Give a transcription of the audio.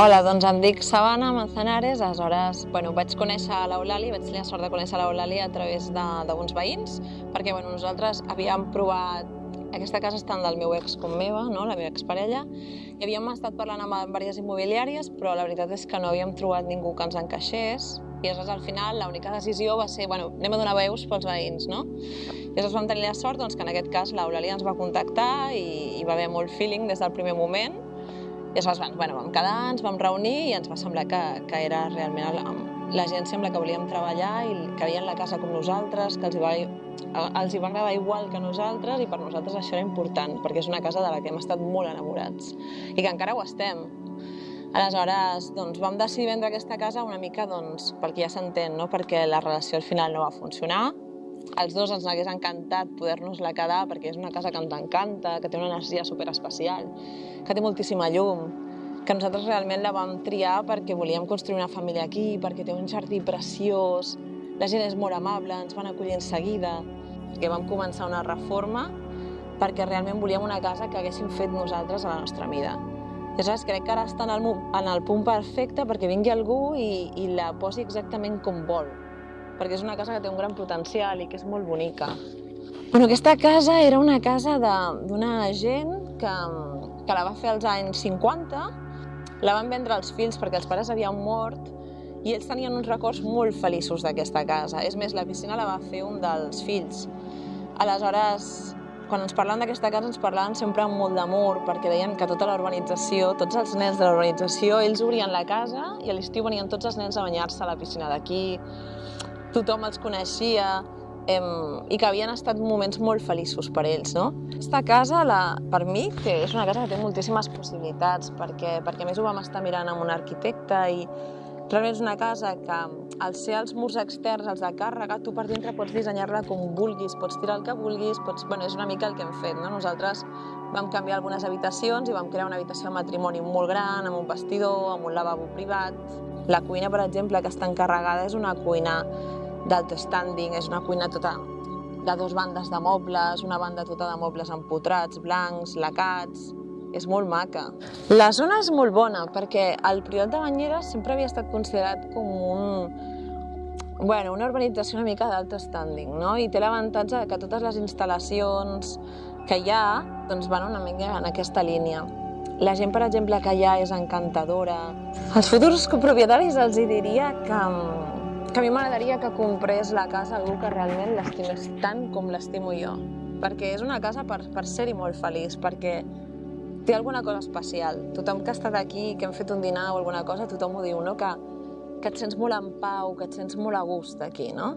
Hola, doncs em dic Savannah Manzanares, aleshores vaig conèixer l'Eulàlia, vaig tenir la sort de conèixer l'Eulàlia a través d'uns veïns, perquè nosaltres havíem provat, aquesta casa és tant del meu ex com meva, no? La meva exparella, i havíem estat parlant amb diverses immobiliàries, però la veritat és que no havíem trobat ningú que ens encaixés, i aleshores al final l'única decisió va ser, anem a donar veus pels veïns, no? I aleshores vam tenir la sort que en aquest cas l'Eulàlia ens va contactar i hi va haver molt feeling des del primer moment. I aleshores vam quedar, ens vam reunir i ens va semblar que era realment la gent amb la que volíem treballar i que veien la casa com nosaltres, que els hi va agradar igual que nosaltres, i per nosaltres això era important, perquè és una casa de la que hem estat molt enamorats i que encara ho estem. Aleshores vam decidir vendre aquesta casa una mica pel que ja s'entén, perquè la relació al final no va funcionar. Als dos ens hagués encantat poder-nos-la quedar perquè és una casa que ens encanta, que té una energia superespecial, que té moltíssima llum, que nosaltres realment la vam triar perquè volíem construir una família aquí, perquè té un jardí preciós, la gent és molt amable, ens van acollir en seguida, que vam començar una reforma perquè realment volíem una casa que haguéssim fet nosaltres a la nostra mida. I aleshores crec que ara està en el punt perfecte perquè vingui algú i la posi exactament com vol, perquè és una casa que té un gran potencial i que és molt bonica. Aquesta casa era una casa d'una gent que la va fer als anys 50, la van vendre als fills perquè els pares havien mort i ells tenien uns records molt feliços d'aquesta casa. És més, la piscina la va fer un dels fills. Aleshores, quan ens parlaven d'aquesta casa ens parlaven sempre amb molt d'amor, perquè deien que tota la urbanització, tots els nens de la urbanització, ells obrien la casa i a l'estiu venien tots els nens a banyar-se a la piscina d'aquí. Tothom els coneixia i que havien estat moments molt feliços per ells, no? Aquesta casa, per mi, és una casa que té moltíssimes possibilitats, perquè a més ho vam estar mirant amb un arquitecte i realment és una casa que, al ser els murs externs, els de càrrega, tu per dintre pots dissenyar-la com vulguis, pots tirar el que vulguis, és una mica el que hem fet, no? Nosaltres vam canviar algunes habitacions i vam crear una habitació de matrimoni molt gran, amb un vestidor, amb un lavabo privat. La cuina, per exemple, que està encarregada, és una cuina d'alt standing, és una cuina tota de dues bandes de mobles, una banda tota de mobles empotrats, blancs, lacats. És molt maca. La zona és molt bona perquè el Priorat de Banyeres sempre havia estat considerat com una urbanització una mica d'alt standing, no? I té l'avantatge que totes les instal·lacions que hi ha van una mica en aquesta línia. La gent, per exemple, que hi ha és encantadora. Als futurs copropietaris els diria que a mi m'agradaria que comprés la casa algú que realment l'estimés tant com l'estimo jo. Perquè és una casa per ser-hi molt feliç, perquè té alguna cosa especial. Tothom que ha estat aquí, que hem fet un dinar o alguna cosa, tothom ho diu, no? Que et sents molt en pau, que et sents molt a gust aquí, no?